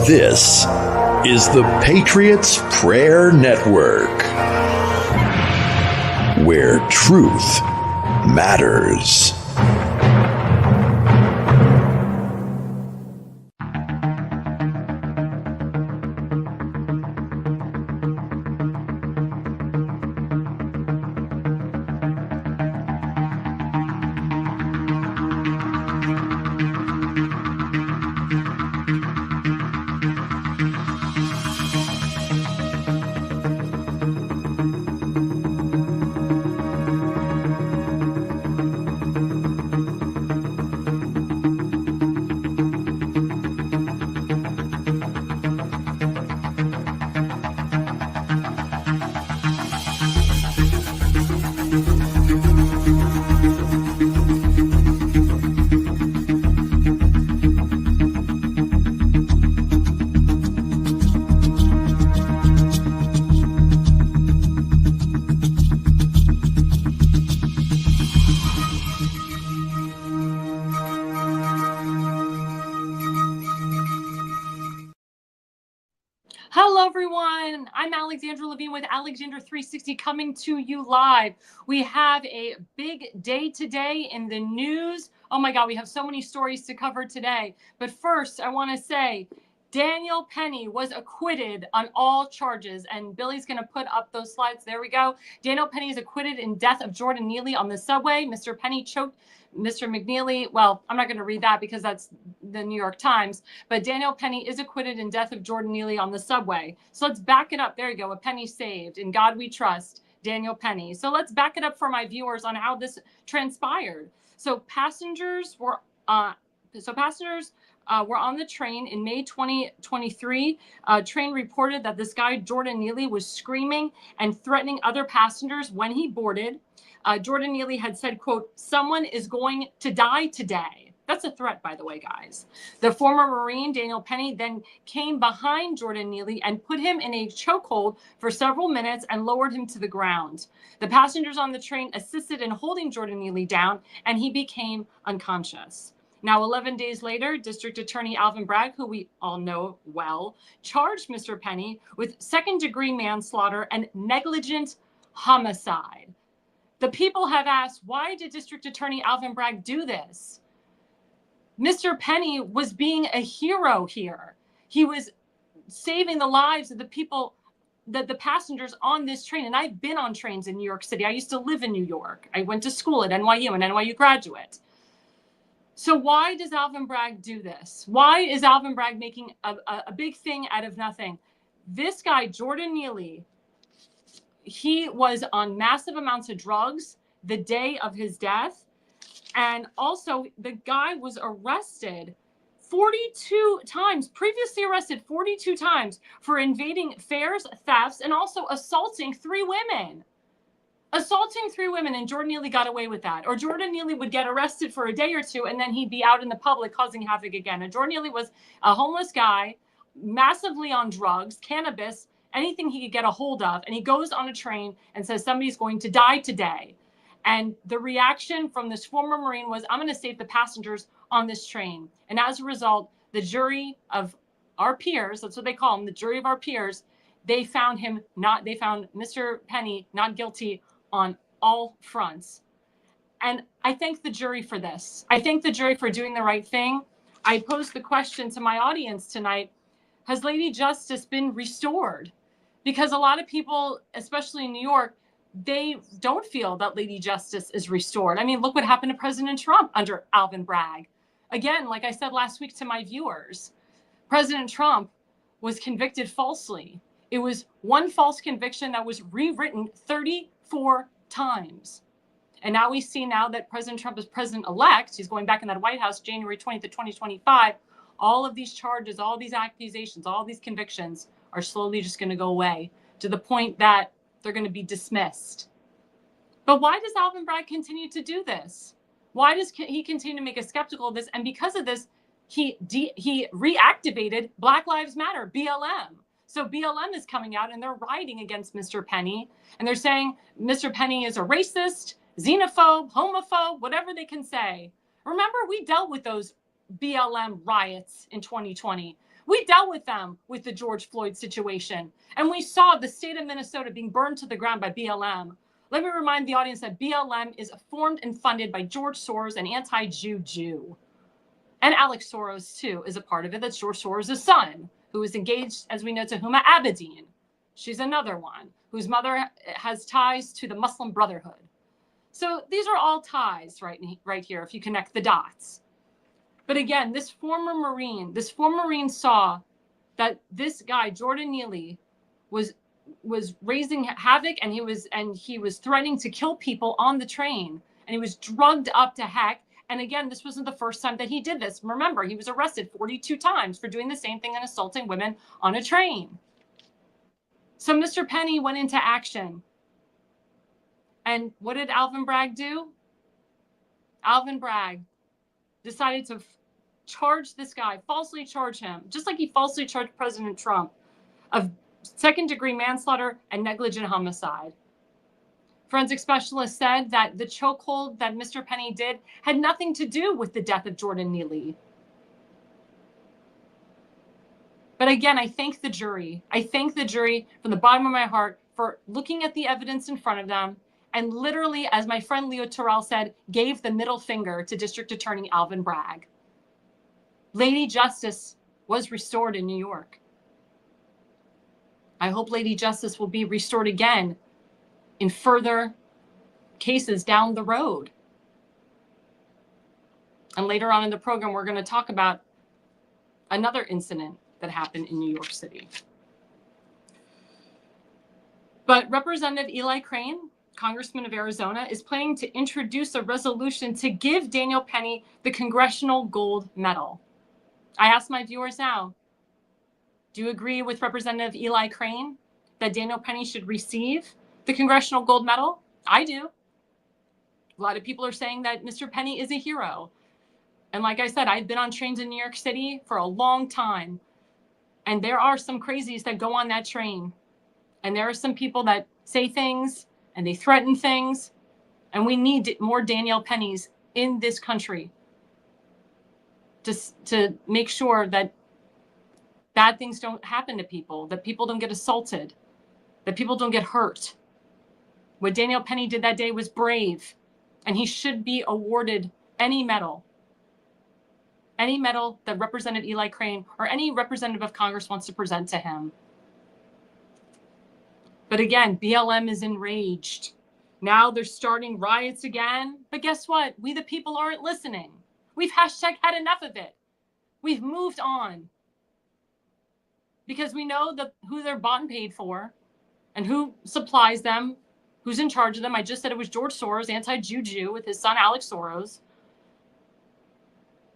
This is the Patriots Prayer Network, where truth matters. Hello, everyone. I'm Alexandra Levine with Alexandra 360 coming to you live. We have a big day today in the news. Oh my God, we have so many stories to cover today. But first, I want to say Daniel Penny was acquitted on all charges, and Billy's going to put up those slides. There we go. Daniel Penny is acquitted in death of Jordan Neely on the subway. Mr. Penny choked Mr. McNeely. Well, I'm not going to read that because that's the New York Times, but Daniel Penny is acquitted in death of Jordan Neely on the subway. So let's back it up. There you go. A penny saved. In God we trust. Daniel Penny. So let's back it up for my viewers on how this transpired. So passengers were on the train in May 2023. Train reported that this guy, Jordan Neely, was screaming and threatening other passengers when he boarded. Jordan Neely had said, quote, "Someone is going to die today." That's a threat, by the way, guys. The former Marine, Daniel Penny, then came behind Jordan Neely and put him in a chokehold for several minutes and lowered him to the ground. The passengers on the train assisted in holding Jordan Neely down, and he became unconscious. Now, 11 days later, District Attorney Alvin Bragg, who we all know well, charged Mr. Penny with second-degree manslaughter and negligent homicide. The people have asked, why did District Attorney Alvin Bragg do this? Mr. Penny was being a hero here. He was saving the lives of the people, the passengers on this train. And I've been on trains in New York City. I used to live in New York. I went to school at NYU, an NYU graduate. So why does Alvin Bragg do this? Why is Alvin Bragg making a big thing out of nothing? This guy, Jordan Neely, he was on massive amounts of drugs the day of his death. And also, the guy was arrested 42 times, previously arrested 42 times for invading fares, thefts, and also assaulting 3 women. Assaulting 3 women, and Jordan Neely got away with that. Or Jordan Neely would get arrested for a day or two, and then he'd be out in the public causing havoc again. And Jordan Neely was a homeless guy, massively on drugs, cannabis, anything he could get a hold of. And he goes on a train and says, somebody's going to die today. And the reaction from this former Marine was, I'm going to save the passengers on this train. And as a result, the jury of our peers, that's what they call them, the jury of our peers, they found Mr. Penny not guilty on all fronts. And I thank the jury for this. I thank the jury for doing the right thing. I posed the question to my audience tonight, has Lady Justice been restored? Because a lot of people, especially in New York, they don't feel that Lady Justice is restored. I mean, look what happened to President Trump under Alvin Bragg. Again, like I said last week to my viewers, President Trump was convicted falsely. It was one false conviction that was rewritten 34 times. And now we see now that President Trump is president-elect, he's going back in that White House January 20th of 2025, all of these charges, all these accusations, all these convictions are slowly just going to go away to the point that they're going to be dismissed. But why does Alvin Bragg continue to do this? Why does he continue to make us skeptical of this? And because of this, he reactivated Black Lives Matter, BLM. So BLM is coming out and they're rioting against Mr. Penny. And they're saying Mr. Penny is a racist, xenophobe, homophobe, whatever they can say. Remember, we dealt with those BLM riots in 2020 We dealt with them with the George Floyd situation. And we saw the state of Minnesota being burned to the ground by BLM. Let me remind the audience that BLM is formed and funded by George Soros, an anti-Jew Jew. And Alex Soros, too, is a part of it. That's George Soros' son, who is engaged, as we know, to Huma Abedin. She's another one whose mother has ties to the Muslim Brotherhood. So these are all ties right here, if you connect the dots. But again, this former Marine saw that this guy, Jordan Neely, was raising havoc, and he was threatening to kill people on the train, and he was drugged up to heck. And again, this wasn't the first time that he did this. Remember, he was arrested 42 times for doing the same thing and assaulting women on a train. So Mr. Penny went into action. And what did Alvin Bragg do? Alvin Bragg decided to charge this guy, falsely charge him, just like he falsely charged President Trump, of second-degree manslaughter and negligent homicide. Forensic specialists said that the chokehold that Mr. Penny did had nothing to do with the death of Jordan Neely. But again, I thank the jury. I thank the jury from the bottom of my heart for looking at the evidence in front of them and literally, as my friend Leo Terrell said, gave the middle finger to District Attorney Alvin Bragg. Lady Justice was restored in New York. I hope Lady Justice will be restored again in further cases down the road. And later on in the program, we're going to talk about another incident that happened in New York City. But Representative Eli Crane, Congressman of Arizona, is planning to introduce a resolution to give Daniel Penny the Congressional Gold Medal. I ask my viewers now, do you agree with Representative Eli Crane that Daniel Penny should receive the Congressional Gold Medal? I do. A lot of people are saying that Mr. Penny is a hero. And like I said, I've been on trains in New York City for a long time. And there are some crazies that go on that train. And there are some people that say things and they threaten things. And we need more Daniel Pennys in this country to make sure that bad things don't happen to people, that people don't get assaulted, that people don't get hurt. What Daniel Penny did that day was brave, and he should be awarded any medal that Representative Eli Crane or any representative of Congress wants to present to him. But again, BLM is enraged. Now they're starting riots again. But guess what? We the people aren't listening. We've # had enough of it. We've moved on. Because we know who they're bought and paid for and who supplies them, who's in charge of them. I just said it was George Soros, anti-Jew Jew, with his son Alex Soros.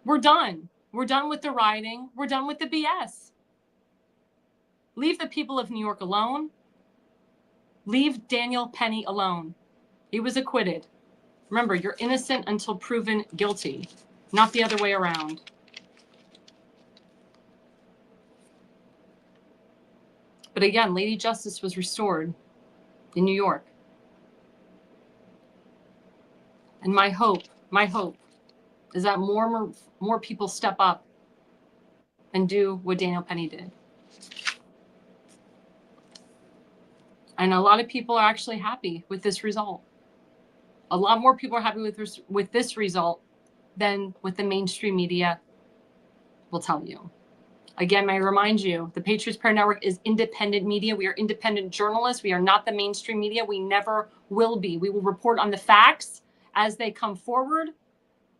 We're done. We're done with the rioting. We're done with the BS. Leave the people of New York alone. Leave Daniel Penny alone. He was acquitted. Remember, you're innocent until proven guilty, not the other way around. But again, Lady Justice was restored in New York. And my hope is that more people step up and do what Daniel Penny did. And a lot of people are actually happy with this result. A lot more people are happy with this result than what the mainstream media will tell you. Again, may I remind you, the Patriots Prayer Network is independent media. We are independent journalists. We are not the mainstream media. We never will be. We will report on the facts as they come forward.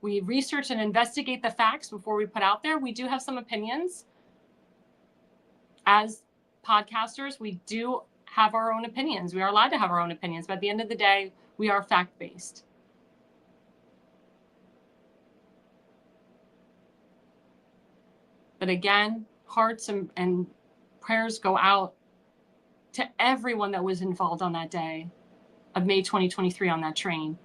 We research and investigate the facts before we put out there. We do have some opinions. As podcasters, we do have our own opinions. We are allowed to have our own opinions, but at the end of the day, we are fact-based. But again, hearts and prayers go out to everyone that was involved on that day of May 2023 on that train.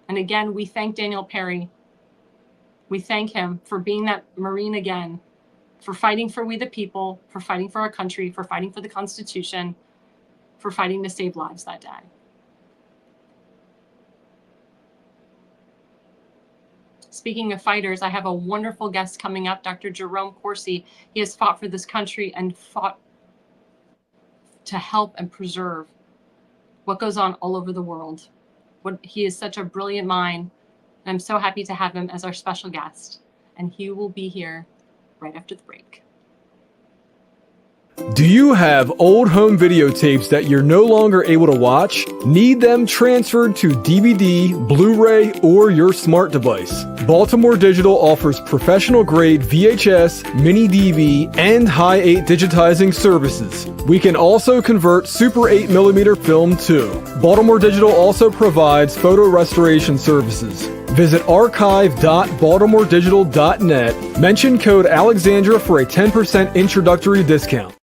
And again, we thank Daniel Perry. We thank him for being that Marine again, for fighting for we the people, for fighting for our country, for fighting for the Constitution, for fighting to save lives that day. Speaking of fighters, I have a wonderful guest coming up, Dr. Jerome Corsi. He has fought for this country and fought to help and preserve what goes on all over the world. He is such a brilliant mind. And I'm so happy to have him as our special guest. And he will be here right after the break. Do you have old home videotapes that you're no longer able to watch? Need them transferred to DVD, Blu-ray, or your smart device? Baltimore Digital offers professional-grade VHS, mini DV, and high 8 digitizing services. We can also convert Super 8mm film too. Baltimore Digital also provides photo restoration services. Visit archive.baltimoredigital.net. Mention code Alexandra for a 10% introductory discount.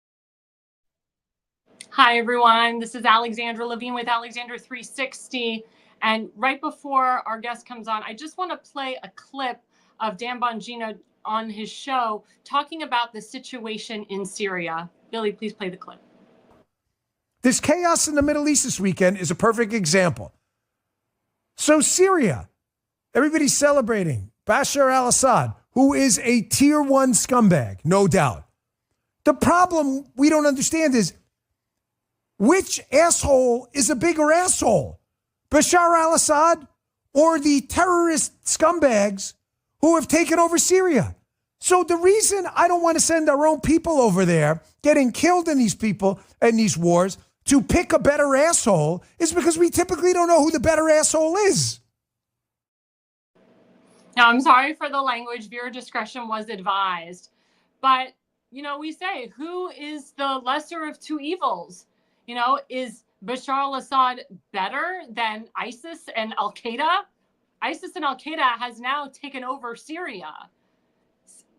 Hi, everyone. This is Alexandra Levine with Alexandra 360. And right before our guest comes on, I just want to play a clip of Dan Bongino on his show talking about the situation in Syria. Billy, please play the clip. This chaos in the Middle East this weekend is a perfect example. So Syria, everybody's celebrating Bashar al-Assad, who is a tier 1 scumbag, no doubt. The problem we don't understand is which asshole is a bigger asshole? Bashar al-Assad or the terrorist scumbags who have taken over Syria? So the reason I don't want to send our own people over there getting killed in these people and these wars to pick a better asshole is because we typically don't know who the better asshole is. Now, I'm sorry for the language. Viewer discretion was advised. But, we say, who is the lesser of two evils? Is Bashar al-Assad better than ISIS and Al-Qaeda? ISIS and Al-Qaeda has now taken over Syria.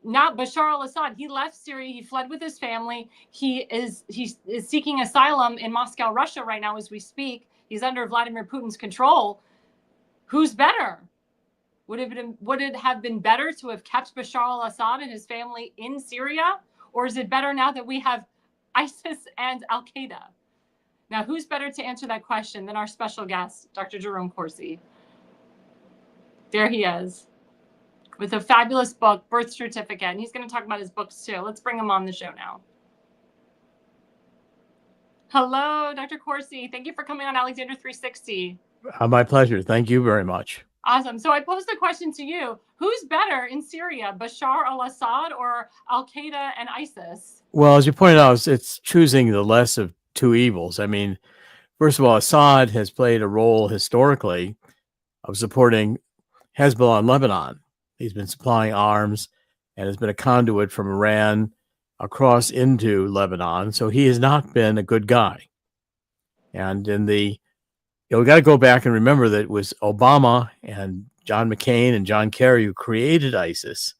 Not Bashar al-Assad. He left Syria. He fled with his family. He's seeking asylum in Moscow, Russia right now as we speak. He's under Vladimir Putin's control. Who's better? Would it have been better to have kept Bashar al-Assad and his family in Syria? Or is it better now that we have ISIS and Al-Qaeda? Now, who's better to answer that question than our special guest, Dr. Jerome Corsi? There he is with a fabulous book, Birth Certificate. And he's going to talk about his books too. Let's bring him on the show now. Hello, Dr. Corsi. Thank you for coming on Alexandra 360. My pleasure. Thank you very much. Awesome. So I posed the question to you. Who's better in Syria, Bashar al-Assad or Al-Qaeda and ISIS? Well, as you pointed out, it's choosing the less of two evils. I mean, first of all, Assad has played a role historically of supporting Hezbollah in Lebanon. He's been supplying arms and has been a conduit from Iran across into Lebanon. So he has not been a good guy. And we got to go back and remember that it was Obama and John McCain and John Kerry who created ISIS.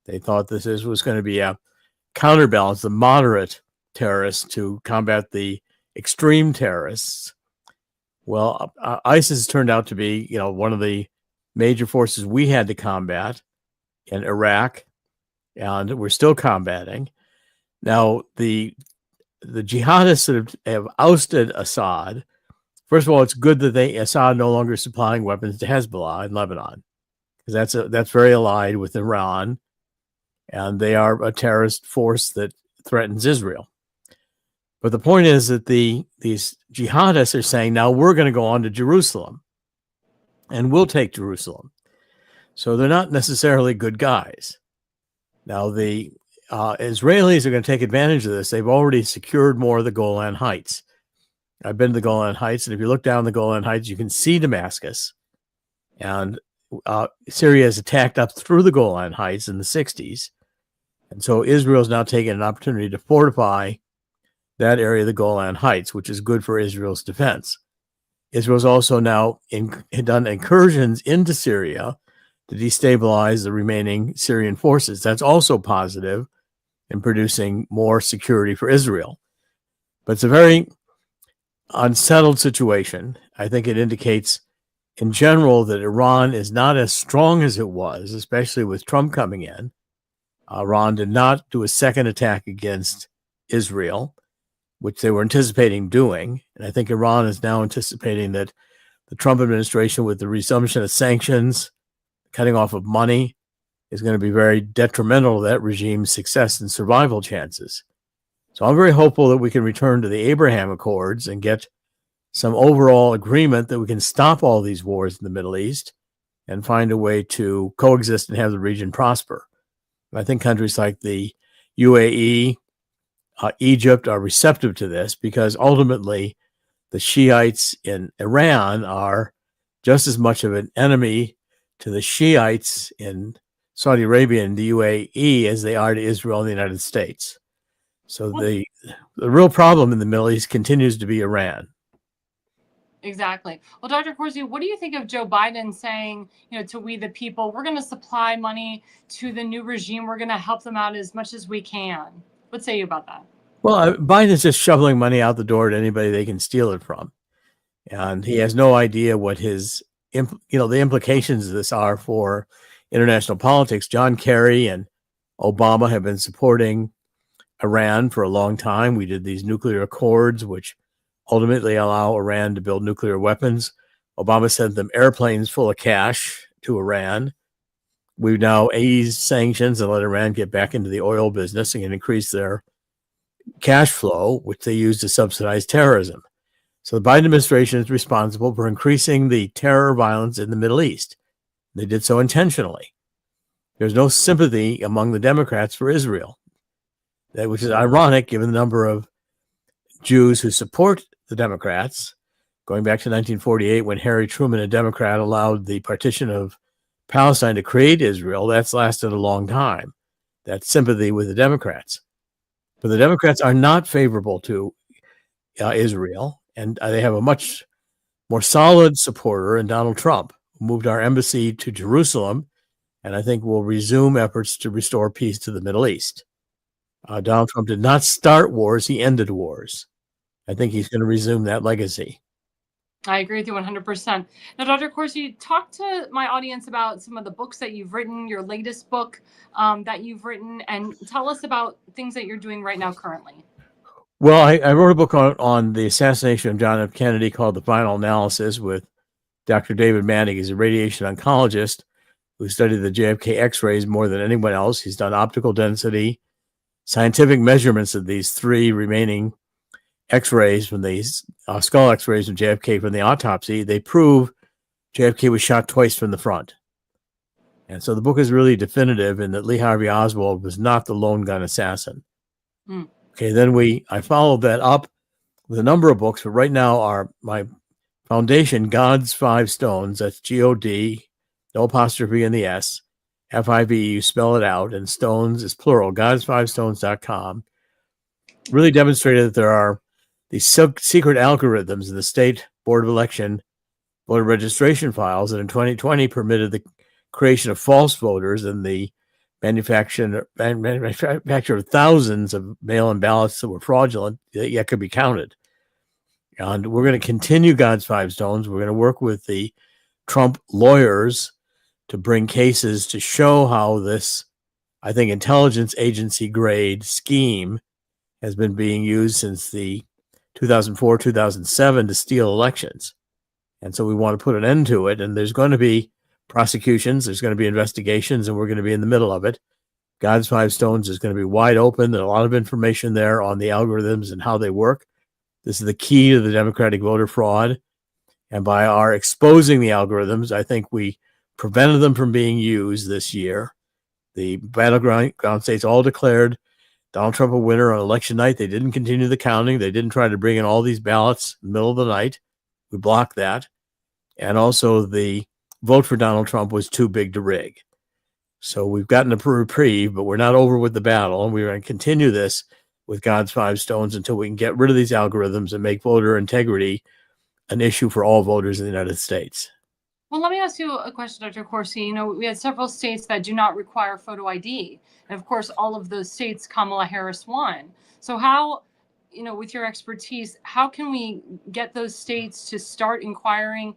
They thought this was going to be a counterbalance, the moderate terrorists to combat the extreme terrorists. Well, ISIS turned out to be, one of the major forces we had to combat in Iraq, and we're still combating. Now, the jihadists that have ousted Assad, first of all, it's good that Assad no longer is supplying weapons to Hezbollah in Lebanon, because that's very allied with Iran, and they are a terrorist force that threatens Israel. But the point is that these jihadists are saying, now we're going to go on to Jerusalem, and we'll take Jerusalem. So they're not necessarily good guys. Now, the Israelis are going to take advantage of this. They've already secured more of the Golan Heights. I've been to the Golan Heights, and if you look down the Golan Heights, you can see Damascus. And Syria has attacked up through the Golan Heights in the 60s. And so Israel's now taking an opportunity to fortify that area of the Golan Heights, which is good for Israel's defense. Israel's also now done incursions into Syria to destabilize the remaining Syrian forces. That's also positive in producing more security for Israel. But it's a very unsettled situation. I think it indicates in general that Iran is not as strong as it was, especially with Trump coming in. Iran did not do a second attack against Israel, which they were anticipating doing. And I think Iran is now anticipating that the Trump administration, with the resumption of sanctions cutting off of money is going to be very detrimental to that regime's success and survival chances. So I'm very hopeful that we can return to the Abraham Accords and get some overall agreement that we can stop all these wars in the Middle East and find a way to coexist and have the region prosper. I think countries like the UAE, Egypt are receptive to this because ultimately the Shiites in Iran are just as much of an enemy to the Shiites in Saudi Arabia and the UAE as they are to Israel and the United States. So the real problem in the Middle East continues to be Iran. Exactly. Well, Dr. Corsi, what do you think of Joe Biden saying, to we the people, we're going to supply money to the new regime. We're going to help them out as much as we can. What say you about that? Well, Biden's just shoveling money out the door to anybody they can steal it from. And he has no idea what his, the implications of this are for international politics. John Kerry and Obama have been supporting Iran for a long time. We did these nuclear accords, which ultimately allow Iran to build nuclear weapons. Obama sent them airplanes full of cash to Iran. We've now eased sanctions and let Iran get back into the oil business and increase their cash flow, which they use to subsidize terrorism. So the Biden administration is responsible for increasing the terror violence in the Middle East. They did so intentionally. There's no sympathy among the Democrats for Israel, which is ironic given the number of Jews who support the Democrats. Going back to 1948, when Harry Truman, a Democrat, allowed the partition of Palestine to create Israel, that's lasted a long time. That's sympathy with the Democrats. But the Democrats are not favorable to Israel, and they have a much more solid supporter in Donald Trump, who moved our embassy to Jerusalem, and I think will resume efforts to restore peace to the Middle East. Donald Trump did not start wars, he ended wars. I think he's going to resume that legacy. I agree with you 100%. Now, Dr. Corsi, talk to my audience about some of the books that you've written, your latest book that you've written, and tell us about things that you're doing right now currently. Well, I wrote a book on the assassination of John F. Kennedy called The Final Analysis with Dr. David Manning. He's a radiation oncologist who studied the JFK X-rays more than anyone else. He's done optical density, scientific measurements of these three remaining X-rays from these skull X-rays of JFK from the autopsy. They prove JFK was shot twice from the front. And so the book is really definitive in that Lee Harvey Oswald was not the lone gun assassin. Okay, then I followed that up with a number of books, but right now my foundation, God's Five Stones, that's G-O-D, no apostrophe in the S, F-I-V, you spell it out, and stones is plural, godsfivestones.com, really demonstrated that there are these secret algorithms in the state board of election voter registration files that in 2020 permitted the creation of false voters and the manufacture of thousands of mail-in ballots that were fraudulent that yet could be counted. And we're going to continue God's Five Stones. We're going to work with the Trump lawyers to bring cases to show how this, I think, intelligence agency grade scheme has been being used since the 2004, 2007 to steal elections. And so we want to put an end to it. And there's going to be prosecutions, there's going to be investigations, and we're going to be in the middle of it. God's Five Stones is going to be wide open. There's a lot of information there on the algorithms and how they work. This is the key to the Democratic voter fraud. And by our exposing the algorithms, I think we prevented them from being used this year. The battleground states all declared Donald Trump a winner on election night. They didn't continue the counting. They didn't try to bring in all these ballots in the middle of the night. We blocked that. And also the vote for Donald Trump was too big to rig. So we've gotten a reprieve, but we're not over with the battle. And we're going to continue this with God's Five Stones until we can get rid of these algorithms and make voter integrity an issue for all voters in the United States. Well, let me ask you a question, Dr. Corsi. We had several states that do not require photo ID. And of course, all of those states, Kamala Harris won. So how, with your expertise, how can we get those states to start inquiring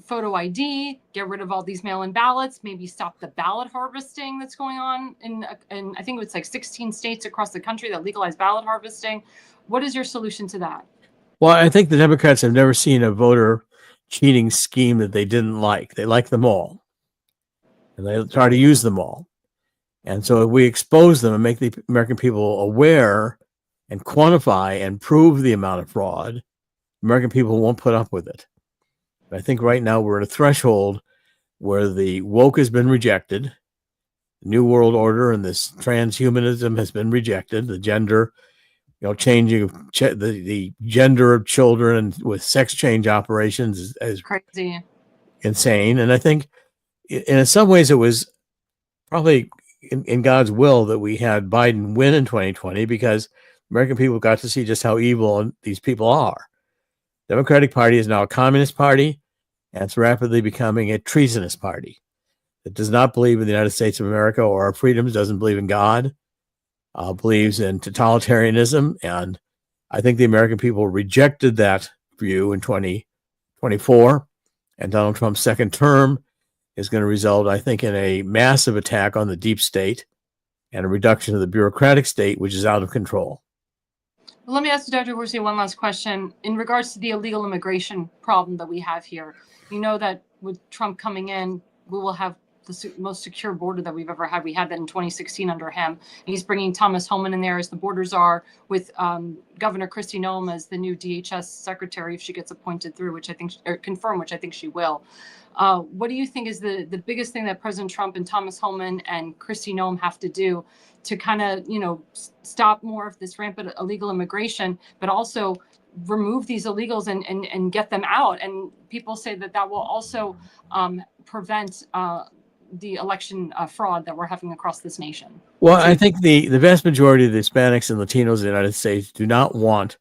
photo ID, get rid of all these mail-in ballots, maybe stop the ballot harvesting that's going on in I think it's like 16 states across the country that legalize ballot harvesting? What is your solution to that? Well, I think the Democrats have never seen a voter cheating scheme that they didn't like. They like them all. and they try to use them all. And so if we expose them and make the American people aware and quantify and prove the amount of fraud, American people won't put up with it. I think right now we're at a threshold where the woke has been rejected, the New World Order and this transhumanism has been rejected, the gender, changing of the gender of children and with sex change operations is Crazy. insane. And I think in some ways it was probably in God's will that we had Biden win in 2020, because American people got to see just how evil these people are. The Democratic Party is now a communist party, and it's rapidly becoming a treasonous party. It does not believe in the United States of America or our freedoms, doesn't believe in God, believes in totalitarianism. And I think the American people rejected that view in 2024. And Donald Trump's second term is going to result, I think, in a massive attack on the deep state and a reduction of the bureaucratic state, which is out of control. Well, let me ask you, Dr. Corsi, one last question. In regards to the illegal immigration problem that we have here, you know that with Trump coming in, we will have the most secure border that we've ever had. We had that in 2016 under him. And he's bringing Thomas Homan in there as the borders are, with Governor Kristi Noem as the new DHS secretary, if she gets appointed through, which I think, or confirmed, which I think she will. What do you think is the biggest thing that President Trump and Thomas Homan and Kristi Noem have to do to kind of, stop more of this rampant illegal immigration, but also remove these illegals and get them out? And people say that will also prevent the election fraud that we're having across this nation. Well, I think the vast majority of the Hispanics and Latinos in the United States do not want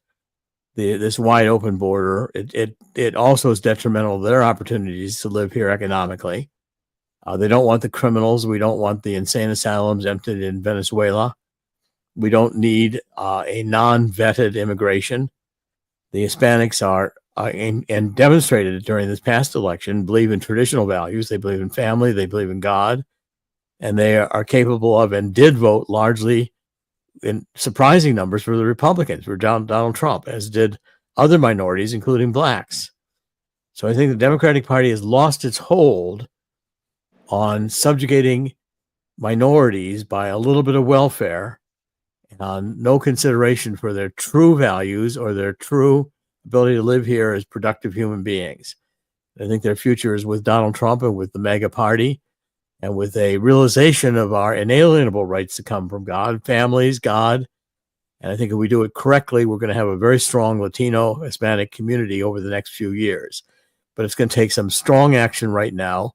this wide open border. It also is detrimental to their opportunities to live here economically. They don't want the criminals. We don't want the insane asylums emptied in Venezuela. We don't need a non-vetted immigration. The Hispanics are and demonstrated it during this past election, believe in traditional values. They believe in family. They believe in God, and they are capable of and did vote largely in surprising numbers for the Republicans, for Donald Trump, as did other minorities, including blacks. So I think the Democratic Party has lost its hold on subjugating minorities by a little bit of welfare and on no consideration for their true values or their true ability to live here as productive human beings. I think their future is with Donald Trump and with the MAGA party, and with a realization of our inalienable rights to come from God, families, God. And I think if we do it correctly, we're going to have a very strong Latino Hispanic community over the next few years. But it's going to take some strong action right now.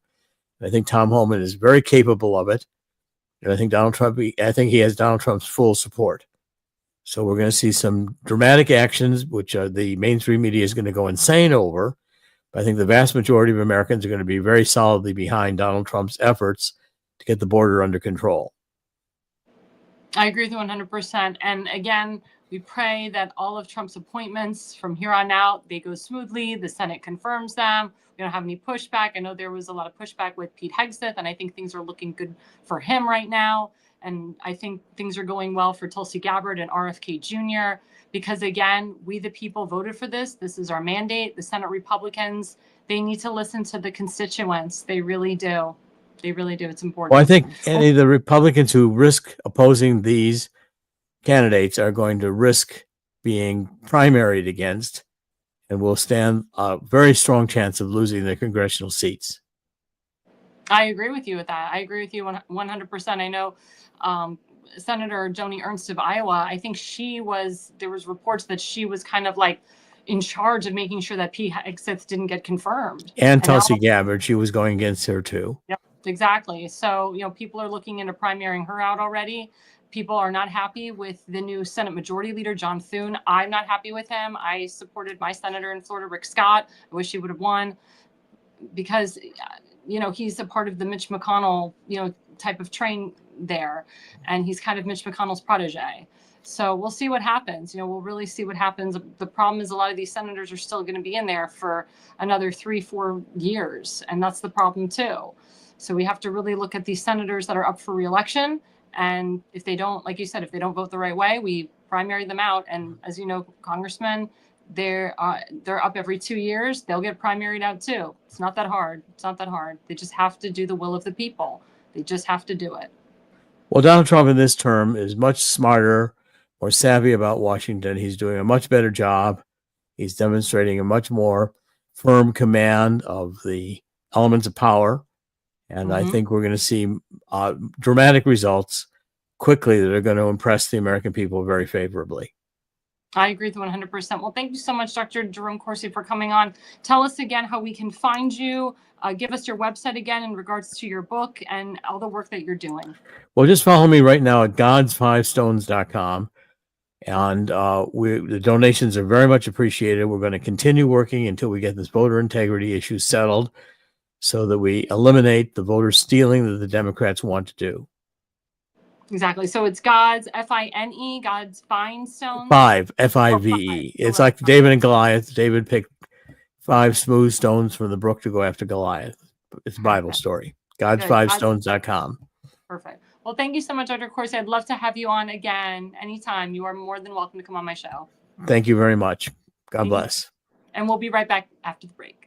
I think Tom Homan is very capable of it. And I think he has Donald Trump's full support. So we're going to see some dramatic actions, which the mainstream media is going to go insane over. But I think the vast majority of Americans are going to be very solidly behind Donald Trump's efforts to get the border under control. I agree with you 100%. And again, we pray that all of Trump's appointments from here on out, they go smoothly. The Senate confirms them. We don't have any pushback. I know there was a lot of pushback with Pete Hegseth, and I think things are looking good for him right now. And I think things are going well for Tulsi Gabbard and RFK Jr. because, again, we the people voted for this. This is our mandate. The Senate Republicans, they need to listen to the constituents. They really do. They really do. It's important. Well, I think any of the Republicans who risk opposing these candidates are going to risk being primaried against and will stand a very strong chance of losing their congressional seats. I agree with you with that. I agree with you 100%. I know Senator Joni Ernst of Iowa, I think there was reports that she was kind of like in charge of making sure that Pete Hegseth didn't get confirmed. And Tulsi Gabbard, she was going against her too. Yep, exactly. So, people are looking into primarying her out already. People are not happy with the new Senate Majority Leader, John Thune. I'm not happy with him. I supported my senator in Florida, Rick Scott. I wish he would have won because, he's a part of the Mitch McConnell, type of train there. And he's kind of Mitch McConnell's protege. So we'll see what happens. We'll really see what happens. The problem is a lot of these senators are still going to be in there for another 3-4 years. And that's the problem, too. So we have to really look at these senators that are up for reelection. And if they don't, like you said, if they don't vote the right way, we primary them out. And as you know, congressmen, they're up every 2 years. They'll get primaried out, too. It's not that hard. It's not that hard. They just have to do the will of the people. They just have to do it. Well, Donald Trump in this term is much smarter, more savvy about Washington. He's doing a much better job. He's demonstrating a much more firm command of the elements of power. And I think we're going to see dramatic results quickly that are going to impress the American people very favorably. I agree with 100%. Well, thank you so much, Dr. Jerome Corsi, for coming on. Tell us again how we can find you. Give us your website again in regards to your book and all the work that you're doing. Well, just follow me right now at gods5stones.com. And the donations are very much appreciated. We're going to continue working until we get this voter integrity issue settled so that we eliminate the voter stealing that the Democrats want to do. Exactly. So it's God's, F-I-N-E, God's Fine Stones. F-I-V-E. It's like David and Goliath. David picked 5 smooth stones from the brook to go after Goliath. It's a Bible story. Gods5stones.com. Perfect. Well, thank you so much, Dr. Corsi. I'd love to have you on again anytime. You are more than welcome to come on my show. Thank you very much. God bless. And we'll be right back after the break.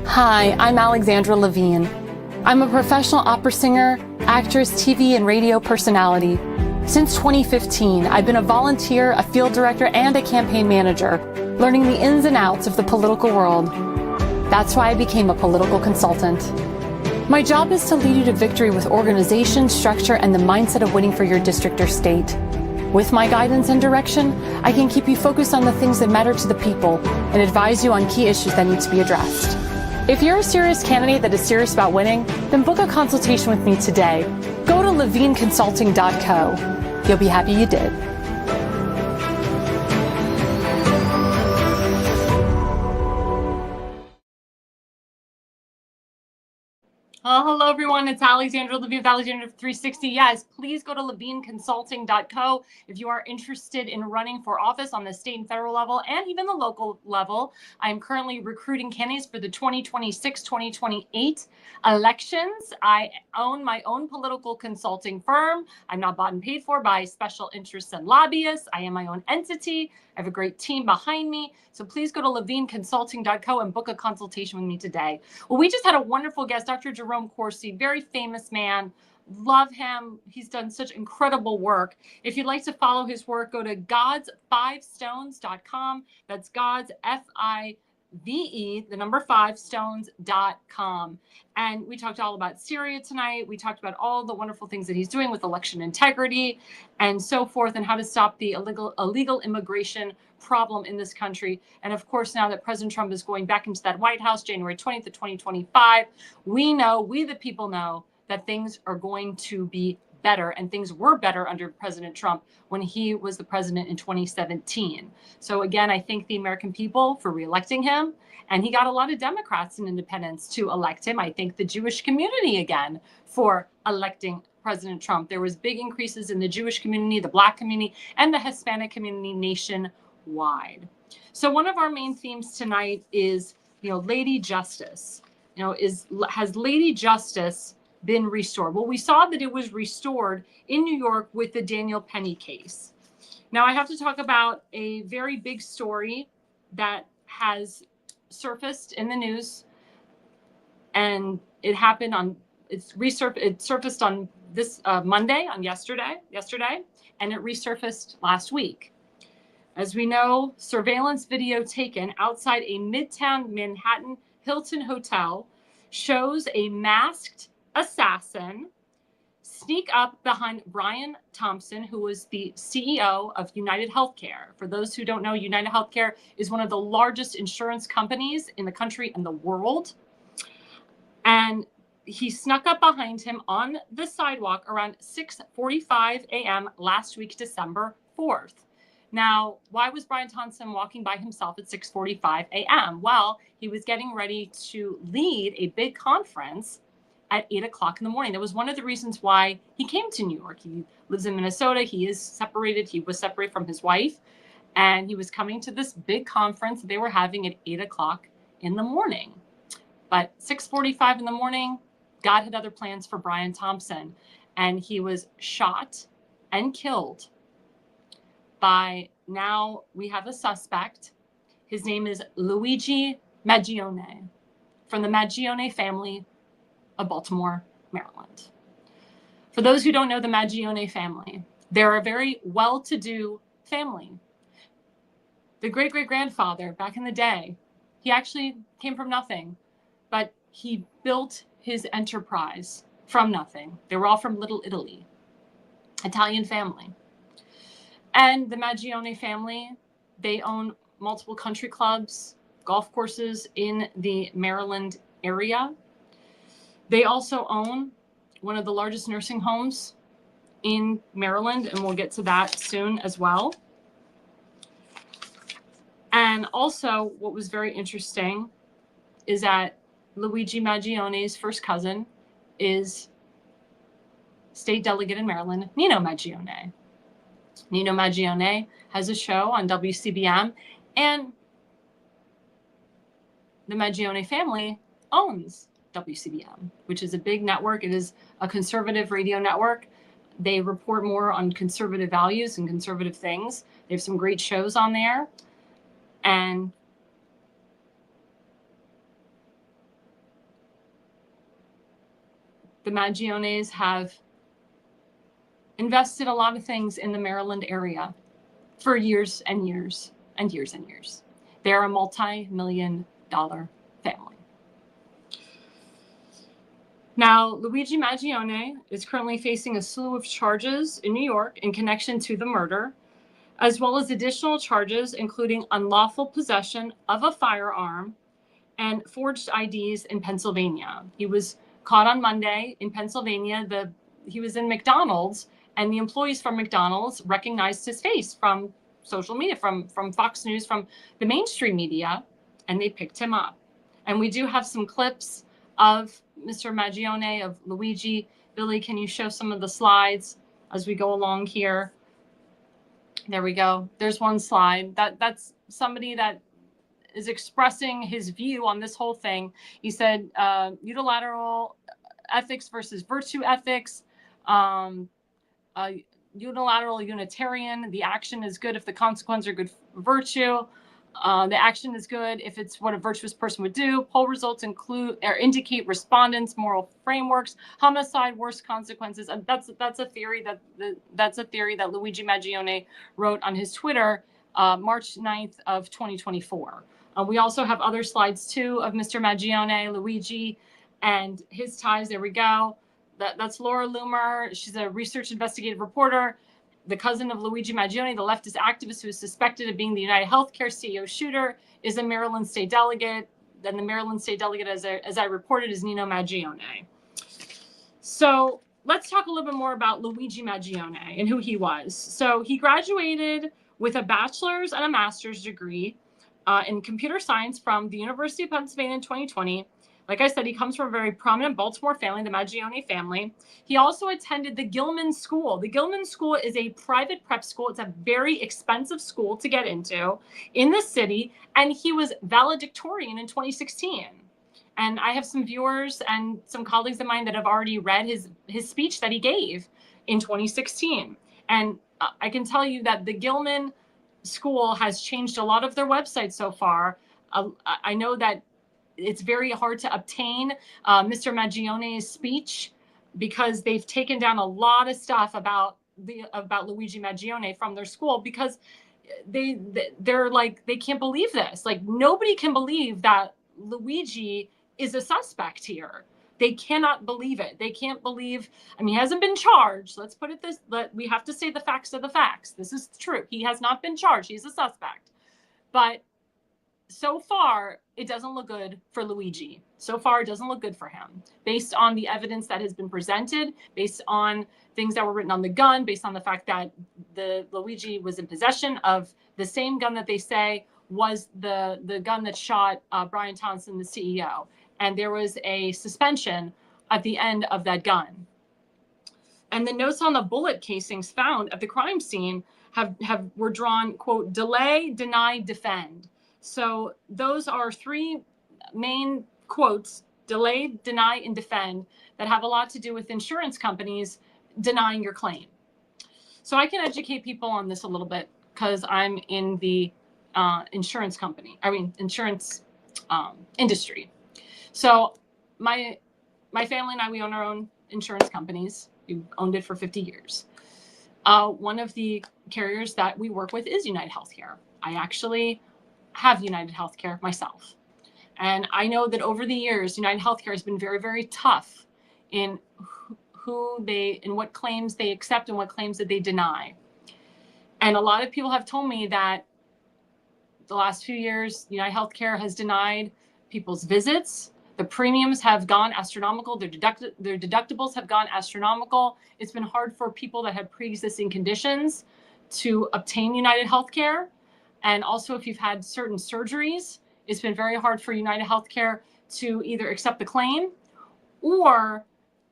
Hi, I'm Alexandra Levine. I'm a professional opera singer, actress, TV, and radio personality. Since 2015, I've been a volunteer, a field director, and a campaign manager, learning the ins and outs of the political world. That's why I became a political consultant. My job is to lead you to victory with organization, structure, and the mindset of winning for your district or state. With my guidance and direction, I can keep you focused on the things that matter to the people and advise you on key issues that need to be addressed. If you're a serious candidate that is serious about winning, then book a consultation with me today. Go to levineconsulting.co. You'll be happy you did. Well, hello, everyone. It's Alexandra Levine with Alexandra 360. Yes, please go to levineconsulting.co if you are interested in running for office on the state and federal level and even the local level. I'm currently recruiting candidates for the 2026-2028 elections. I own my own political consulting firm. I'm not bought and paid for by special interests and lobbyists. I am my own entity. I have a great team behind me. So please go to levineconsulting.co and book a consultation with me today. Well, we just had a wonderful guest, Dr. Jerome Corsi, very famous man. Love him. He's done such incredible work. If you'd like to follow his work, go to gods5stones.com. That's God's, F-I-V-E, the number 5, stones.com. And we talked all about Syria tonight. We talked about all the wonderful things that he's doing with election integrity and so forth, and how to stop the illegal immigration problem in this country. And of course, now that President Trump is going back into that White House, January 20th of 2025, we the people know that things are going to be better, and things were better under President Trump when he was the president in 2017. So again, I thank the American people for reelecting him. And he got a lot of Democrats and independents to elect him. I thank the Jewish community again for electing President Trump. There was big increases in the Jewish community, the Black community, and the Hispanic community nationwide. So one of our main themes tonight is, Lady Justice. Has Lady Justice been restored? Well, we saw that it was restored in New York with the Daniel Penny case. Now, I have to talk about a very big story that has surfaced in the news, and it surfaced on this Monday, on yesterday, and it resurfaced last week. As we know, surveillance video taken outside a Midtown Manhattan Hilton hotel shows a masked assassin sneak up behind Brian Thompson, who was the CEO of United Healthcare. For those who don't know, United Healthcare is one of the largest insurance companies in the country and the world. And he snuck up behind him on the sidewalk around 6:45 a.m. last week, December 4th. Now, why was Brian Thompson walking by himself at 6:45 a.m.? Well, he was getting ready to lead a big conference at 8 o'clock in the morning. That was one of the reasons why he came to New York. He lives in Minnesota. He was separated from his wife, and he was coming to this big conference they were having at 8 o'clock in the morning. But 6:45 in the morning, God had other plans for Brian Thompson, and he was shot and killed by, now we have a suspect, His name is Luigi Maggione, from the Maggione family of Baltimore, Maryland. For those who don't know the Maggione family, they're a very well-to-do family. The great-great-grandfather, back in the day, he actually came from nothing, but he built his enterprise from nothing. They were all from Little Italy, Italian family. And the Maggione family, they own multiple country clubs, golf courses in the Maryland area. They also own one of the largest nursing homes in Maryland, and we'll get to that soon as well. And also, what was very interesting is that Luigi Maggione's first cousin is state delegate in Maryland, Nino Maggione. Nino Maggione has a show on WCBM, and the Maggione family owns WCBM, which is a big network. It is a conservative radio network. They report more on conservative values and conservative things. They have some great shows on there. And the Maggiones have invested a lot of things in the Maryland area for years and years and years and years. They're a multi-million-dollar family. Now, Luigi Maggione is currently facing a slew of charges in New York in connection to the murder, as well as additional charges, including unlawful possession of a firearm and forged IDs in Pennsylvania. He was caught on Monday in Pennsylvania. He was in McDonald's, and the employees from McDonald's recognized his face from social media, from Fox News, from the mainstream media, and they picked him up. And we do have some clips of Mr. Maggione, of Luigi. Billy, can you show some of the slides as we go along here? There we go. There's one slide. That's somebody that is expressing his view on this whole thing. He said unilateral ethics versus virtue ethics, unilateral Unitarian. The action is good if the consequences are good for virtue. The action is good if it's what a virtuous person would do. Poll results include or indicate respondents' moral frameworks. Homicide, worst consequences. And that's a theory that Luigi Maggione wrote on his Twitter, March 9th of 2024. We also have other slides too of Mr. Maggione, Luigi, and his ties. There we go. That's Laura Loomer. She's a research investigative reporter, the cousin of Luigi Maggione, the leftist activist who is suspected of being the United Healthcare CEO shooter, is a Maryland state delegate. Then the Maryland state delegate, as I reported, is Nino Maggione. So let's talk a little bit more about Luigi Maggione and who he was. So he graduated with a bachelor's and a master's degree in computer science from the University of Pennsylvania in 2020. Like I said, he comes from a very prominent Baltimore family, the Maggione family. He also attended the Gilman School. The Gilman School is a private prep school. It's a very expensive school to get into in the city. And he was valedictorian in 2016. And I have some viewers and some colleagues of mine that have already read his speech that he gave in 2016. And I can tell you that the Gilman School has changed a lot of their websites so far. I know that it's very hard to obtain Mr. Maggione's speech because they've taken down a lot of stuff about Luigi Maggione from their school because they're like, they can't believe this. Like, nobody can believe that Luigi is a suspect here. They cannot believe it. They can't believe, I mean, he hasn't been charged. Let's put it this, we have to say the facts are the facts. This is true. He has not been charged. He's a suspect. But so far, it doesn't look good for Luigi. So far, it doesn't look good for him. Based on the evidence that has been presented, based on things that were written on the gun, based on the fact that Luigi was in possession of the same gun that they say was the gun that shot Brian Thompson, the CEO. And there was a suspension at the end of that gun. And the notes on the bullet casings found at the crime scene were drawn, quote, delay, deny, defend. So those are three main quotes: delay, deny, and defend, that have a lot to do with insurance companies denying your claim. So I can educate people on this a little bit because I'm in the insurance industry. So my family and I, we own our own insurance companies. We've owned it for 50 years. One of the carriers that we work with is United Healthcare. I actually have United Healthcare myself. And I know that over the years, United Healthcare has been very, very tough in what claims they accept and what claims that they deny. And a lot of people have told me that the last few years, United Healthcare has denied people's visits. The premiums have gone astronomical. Their deductibles have gone astronomical. It's been hard for people that have pre-existing conditions to obtain United Healthcare. And also, if you've had certain surgeries, it's been very hard for United Healthcare to either accept the claim or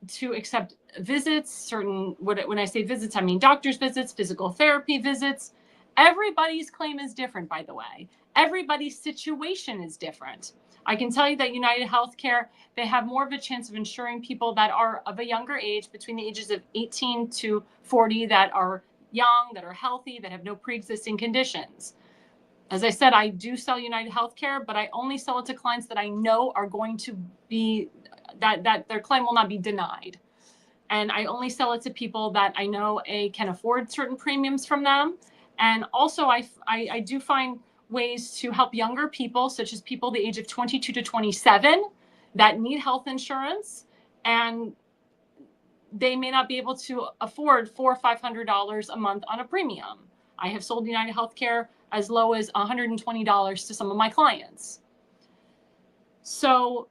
to accept visits. When I say visits, I mean doctor's visits, physical therapy visits. Everybody's claim is different, by the way. Everybody's situation is different. I can tell you that United Healthcare, they have more of a chance of insuring people that are of a younger age, between the ages of 18 to 40, that are young, that are healthy, that have no pre-existing conditions. As I said, I do sell United Healthcare, but I only sell it to clients that I know are going to be, that their claim will not be denied. And I only sell it to people that I know can afford certain premiums from them. And also I do find ways to help younger people, such as people the age of 22 to 27 that need health insurance, and they may not be able to afford $400 or $500 a month on a premium. I have sold United Healthcare as low as $120 to some of my clients. So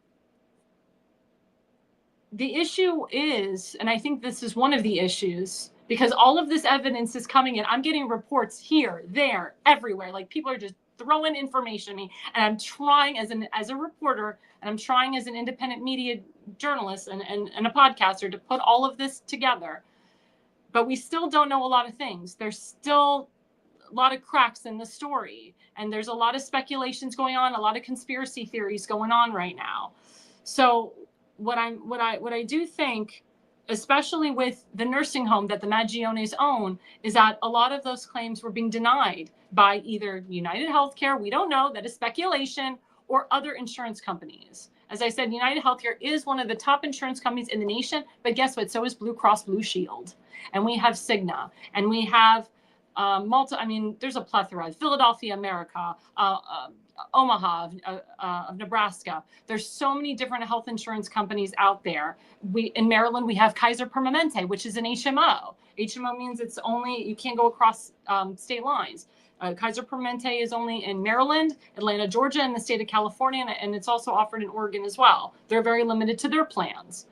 the issue is, and I think this is one of the issues, because all of this evidence is coming in. I'm getting reports here, there, everywhere. Like, people are just throwing information at me, and I'm trying as a reporter, and I'm trying as an independent media journalist and a podcaster to put all of this together. But we still don't know a lot of things. There's still a lot of cracks in the story, and there's a lot of speculations going on, a lot of conspiracy theories going on right now. So what I do think, especially with the nursing home that the Maggiones own, is that a lot of those claims were being denied by either United Healthcare, we don't know, that is speculation, or other insurance companies. As I said, United Healthcare is one of the top insurance companies in the nation, but guess what? So is Blue Cross Blue Shield. And we have Cigna, and we have there's a plethora. Philadelphia, America, Omaha of Nebraska. There's so many different health insurance companies out there. In Maryland, we have Kaiser Permanente, which is an HMO. HMO means you can't go across state lines. Kaiser Permanente is only in Maryland, Atlanta, Georgia, and the state of California, and it's also offered in Oregon as well. They're very limited to their plans.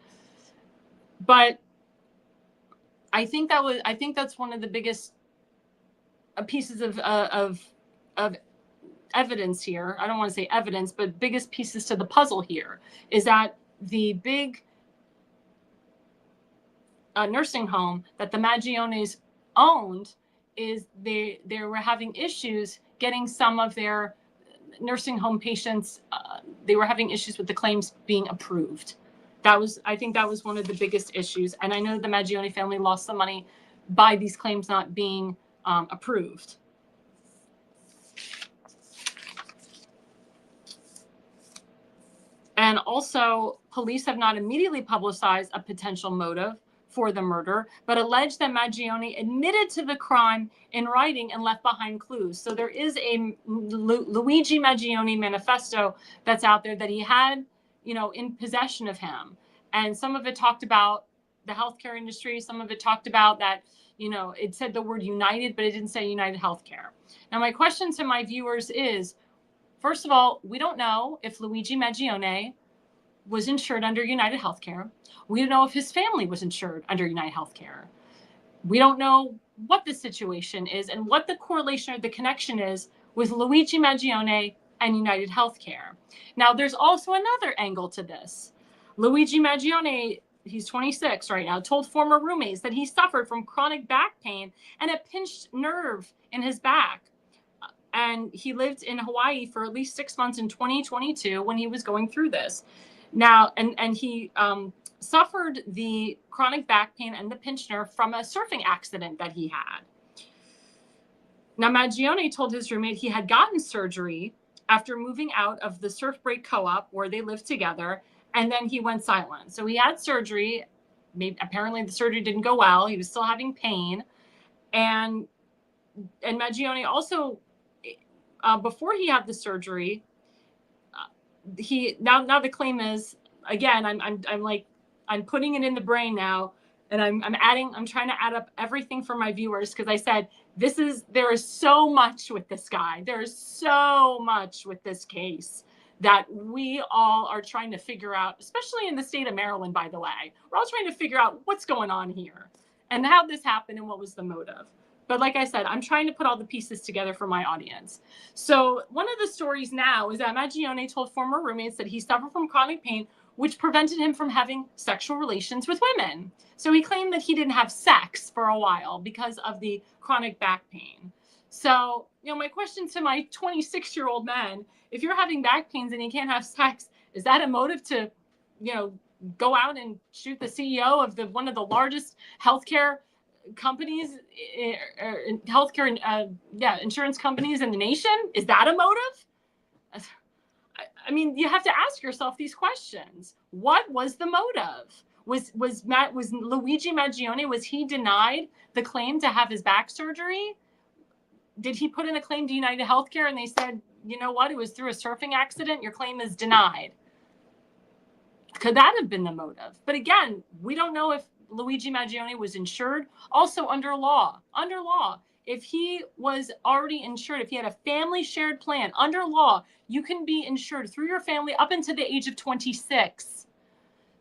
But I think that's one of the biggest pieces of evidence here. I don't want to say evidence, but biggest pieces to the puzzle here is that the big nursing home that the Maggiones owned, is they were having issues getting some of their nursing home patients. They were having issues with the claims being approved. I think that was one of the biggest issues. And I know the Maggione family lost some money by these claims not being approved. And also, police have not immediately publicized a potential motive for the murder, but alleged that Maggione admitted to the crime in writing and left behind clues. So there is a Luigi Maggione manifesto that's out there that he had, in possession of him. And some of it talked about the healthcare industry. Some of it talked about that, it said the word United, but it didn't say United Healthcare. Now, my question to my viewers is, first of all, we don't know if Luigi Maggione was insured under United Healthcare. We don't know if his family was insured under United Healthcare. We don't know what the situation is and what the correlation or the connection is with Luigi Maggione and United Healthcare. Now, there's also another angle to this. Luigi Maggione, he's 26 right now, told former roommates that he suffered from chronic back pain and a pinched nerve in his back. And he lived in Hawaii for at least 6 months in 2022 when he was going through this. Now, and he suffered the chronic back pain and the pinched nerve from a surfing accident that he had. Now, Maggione told his roommate he had gotten surgery after moving out of the surf break co-op where they lived together, and then he went silent. So he had surgery. Apparently the surgery didn't go well. He was still having pain. And Maggione also, before he had the surgery, now the claim is, again, I'm putting it in the brain now, and I'm trying to add up everything for my viewers, because I said there is so much with this guy. There's so much with this case that we all are trying to figure out, especially in the state of Maryland, by the way. We're all trying to figure out what's going on here and how this happened and what was the motive. But like I said, I'm trying to put all the pieces together for my audience. So one of the stories now is that Maggione told former roommates that he suffered from chronic pain, which prevented him from having sexual relations with women. So he claimed that he didn't have sex for a while because of the chronic back pain. So, my question to my 26-year-old man, if you're having back pains and you can't have sex, is that a motive to, go out and shoot the CEO of one of the largest healthcare companies, insurance companies in the nation? Is that a motive? I mean, you have to ask yourself these questions. What was the motive? Was Luigi Maggione, was he denied the claim to have his back surgery? Did he put in a claim to United Healthcare and they said, you know what, it was through a surfing accident, your claim is denied? Could that have been the motive? But again, we don't know if Luigi Maggione was insured. Also under law, if he was already insured, if he had a family shared plan, under law, you can be insured through your family up until the age of 26.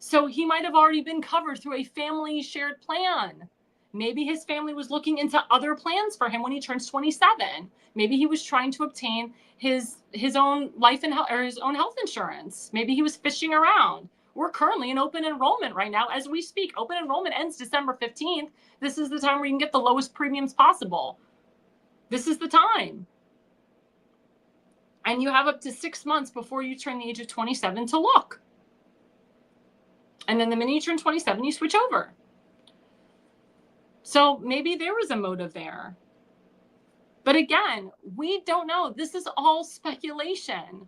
So he might have already been covered through a family shared plan. Maybe his family was looking into other plans for him when he turns 27. Maybe he was trying to obtain his own life and or his own health insurance. Maybe he was fishing around. We're currently in open enrollment right now as we speak. Open enrollment ends December 15th. This is the time where you can get the lowest premiums possible. This is the time. And you have up to 6 months before you turn the age of 27 to look. And then the minute you turn 27, you switch over. So maybe there was a motive there. But again, we don't know. This is all speculation.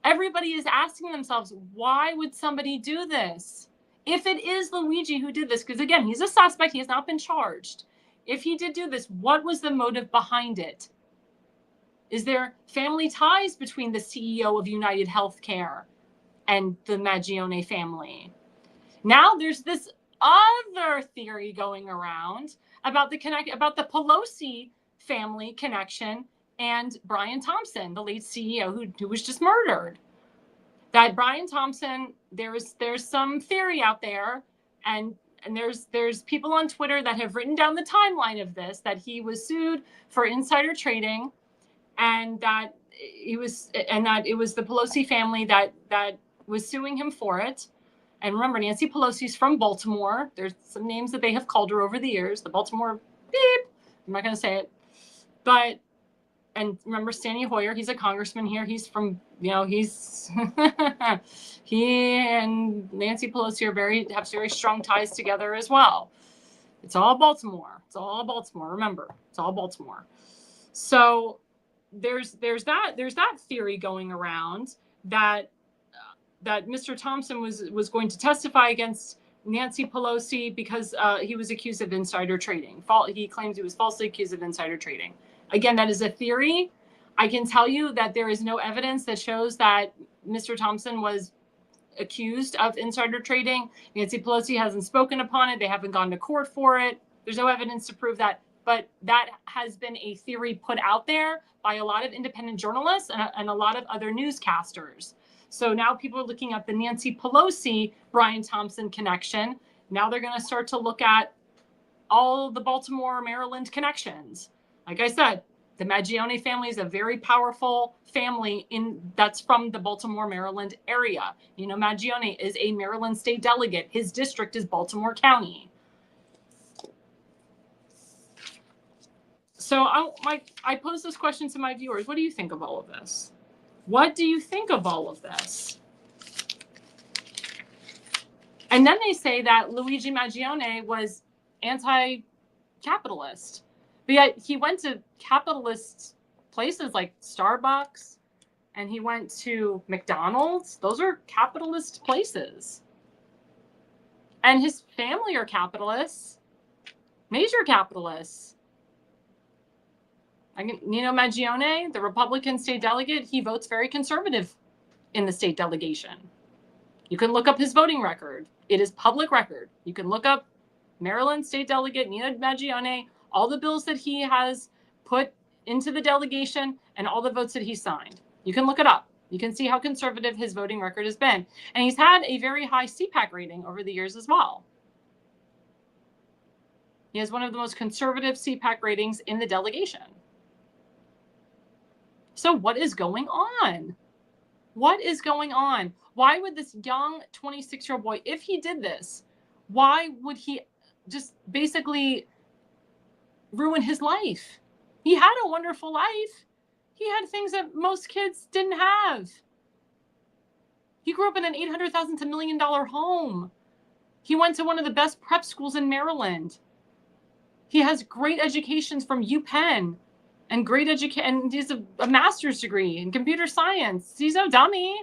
Everybody is asking themselves, why would somebody do this? If it is Luigi who did this, because again, he's a suspect, he has not been charged. If he did do this, what was the motive behind it? Is there family ties between the CEO of United Healthcare and the Maggione family? Now there's this other theory going around about the Pelosi family connection and Brian Thompson, the late CEO who was just murdered. That Brian Thompson, there's some theory out there, and there's people on Twitter that have written down the timeline of this, that he was sued for insider trading, and that it was the Pelosi family that was suing him for it. And remember, Nancy Pelosi's from Baltimore. There's some names that they have called her over the years. The Baltimore beep. I'm not going to say it. But, and remember Steny Hoyer, he's a congressman here. He's from, he and Nancy Pelosi have very strong ties together as well. It's all Baltimore. Remember, it's all Baltimore. So there's that theory going around that Mr. Thompson was going to testify against Nancy Pelosi because he was accused of insider trading. He claims he was falsely accused of insider trading. Again, that is a theory. I can tell you that there is no evidence that shows that Mr. Thompson was accused of insider trading. Nancy Pelosi hasn't spoken upon it. They haven't gone to court for it. There's no evidence to prove that. But that has been a theory put out there by a lot of independent journalists and a lot of other newscasters. So now people are looking at the Nancy Pelosi, Brian Thompson connection. Now they're going to start to look at all the Baltimore, Maryland connections. Like I said, the Maggione family is a very powerful family that's from the Baltimore, Maryland area. Maggione is a Maryland state delegate. His district is Baltimore County. So I pose this question to my viewers. What do you think of all of this? What do you think of all of this? And then they say that Luigi Maggione was anti-capitalist. But yet he went to capitalist places like Starbucks, and he went to McDonald's. Those are capitalist places. And his family are capitalists, major capitalists. Nino Maggione, the Republican state delegate, he votes very conservative in the state delegation. You can look up his voting record. It is public record. You can look up Maryland state delegate Nino Maggione, all the bills that he has put into the delegation and all the votes that he signed. You can look it up. You can see how conservative his voting record has been. And he's had a very high CPAC rating over the years as well. He has one of the most conservative CPAC ratings in the delegation. So what is going on? What is going on? Why would this young 26-year-old boy, if he did this, why would he just basically ruin his life? He had a wonderful life. He had things that most kids didn't have. He grew up in an $800,000 to $1 million home. He went to one of the best prep schools in Maryland. He has great educations from UPenn and great education. And he has a master's degree in computer science. He's no dummy.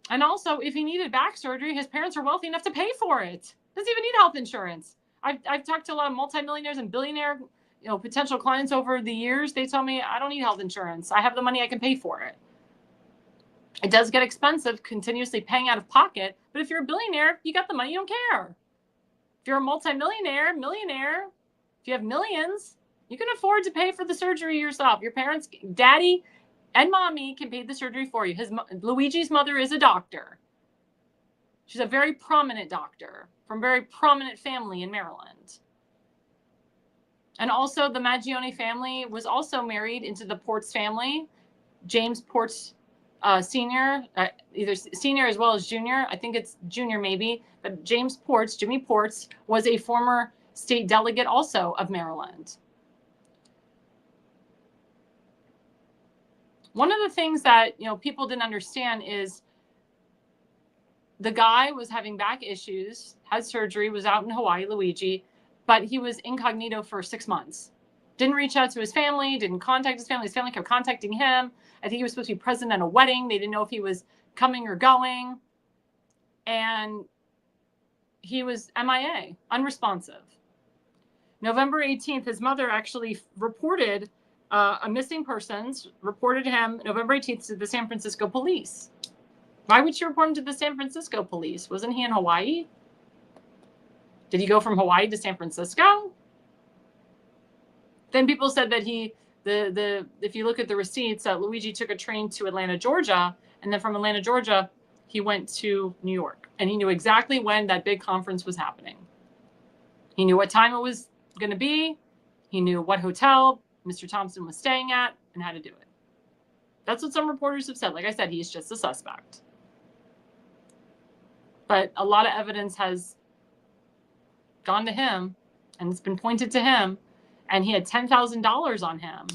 And also, if he needed back surgery, his parents are wealthy enough to pay for it. Doesn't even need health insurance. I've talked to a lot of multimillionaires and billionaire, potential clients over the years. They tell me, I don't need health insurance. I have the money, I can pay for it. It does get expensive continuously paying out of pocket. But if you're a billionaire, you got the money, you don't care. If you're a millionaire, if you have millions, you can afford to pay for the surgery yourself. Your parents, daddy and mommy, can pay the surgery for you. Luigi's mother is a doctor. She's a very prominent doctor from a very prominent family in Maryland. And also the Maggione family was also married into the Ports family. James Ports Sr., either senior as well as junior. I think it's junior maybe. But Jimmy Ports, was a former state delegate also of Maryland. One of the things that people didn't understand is the guy was having back issues, had surgery, was out in Hawaii, Luigi, but he was incognito for 6 months. Didn't reach out to his family, didn't contact his family. His family kept contacting him. I think he was supposed to be present at a wedding. They didn't know if he was coming or going. And he was MIA, unresponsive. November 18th, his mother actually reported a missing persons, reported him November 18th to the San Francisco police. Why would she report him to the San Francisco police? Wasn't he in Hawaii? Did he go from Hawaii to San Francisco? Then people said that if you look at the receipts, Luigi took a train to Atlanta, Georgia, and then from Atlanta, Georgia, he went to New York. And he knew exactly when that big conference was happening. He knew what time it was going to be. He knew what hotel Mr. Thompson was staying at and how to do it. That's what some reporters have said. Like I said, he's just a suspect. But a lot of evidence has gone to him, and it's been pointed to him, and he had $10,000 on him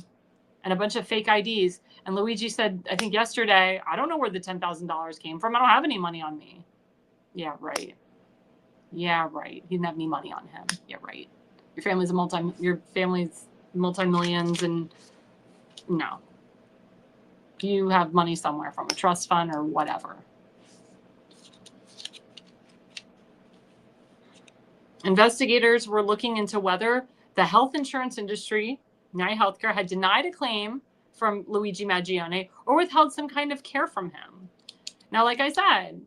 and a bunch of fake IDs. And Luigi said, I think yesterday, I don't know where the $10,000 came from. I don't have any money on me. Yeah, right. Yeah, right. He didn't have any money on him. Yeah, right. Your family's multi-millions, and no. You have money somewhere from a trust fund or whatever. Investigators were looking into whether the health insurance industry, United Healthcare, had denied a claim from Luigi Maggione or withheld some kind of care from him. Now, like I said,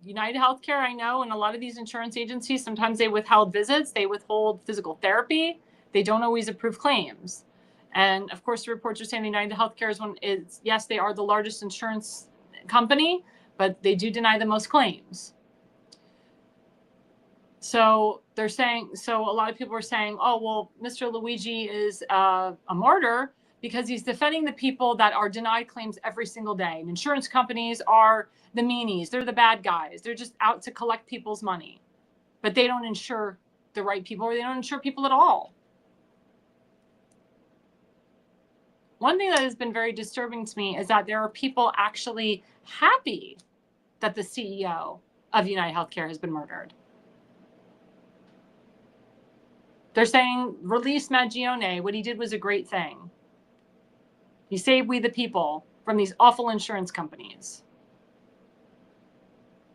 United Healthcare, I know, and a lot of these insurance agencies, sometimes they withheld visits, they withhold physical therapy, they don't always approve claims. And of course, the reports are saying United Healthcare yes, they are the largest insurance company, but they do deny the most claims. So a lot of people are saying, oh, well, Mr. Luigi is a martyr because he's defending the people that are denied claims every single day. And insurance companies are the meanies. They're the bad guys. They're just out to collect people's money. But they don't insure the right people, or they don't insure people at all. One thing that has been very disturbing to me is that there are people actually happy that the CEO of United Healthcare has been murdered. They're saying, release Maggione. What he did was a great thing. He saved we the people from these awful insurance companies.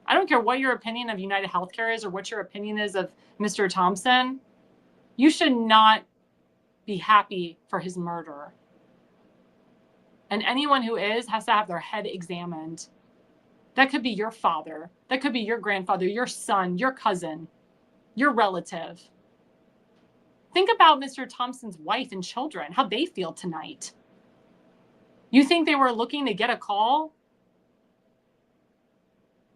I don't care what your opinion of United Healthcare is or what your opinion is of Mr. Thompson. You should not be happy for his murder. And anyone who is has to have their head examined. That could be your father. That could be your grandfather, your son, your cousin, your relative. Think about Mr. Thompson's wife and children, how they feel tonight. You think they were looking to get a call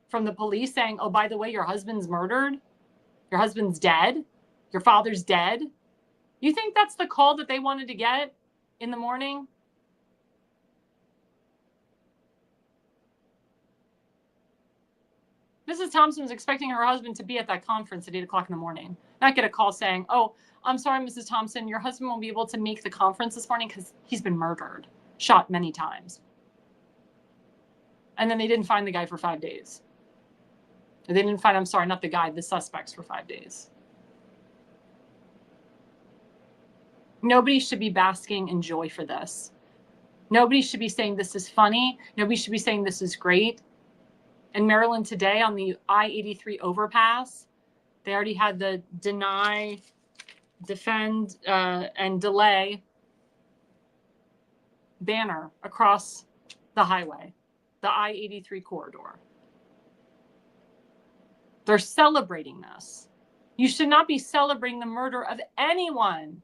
from the police saying, oh, by the way, your husband's murdered? Your husband's dead? Your father's dead? You think that's the call that they wanted to get in the morning? Mrs. Thompson was expecting her husband to be at that conference at 8 o'clock in the morning, not get a call saying, oh, I'm sorry, Mrs. Thompson, your husband won't be able to make the conference this morning because he's been murdered, shot many times. And then they didn't find the guy for 5 days. They didn't find, I'm sorry, not the guy, the suspects for 5 days. Nobody should be basking in joy for this. Nobody should be saying this is funny. Nobody should be saying this is great. In Maryland today on the I-83 overpass, they already had the deny, defend, and delay banner across the highway, the I-83 corridor. They're celebrating this. You should not be celebrating the murder of anyone,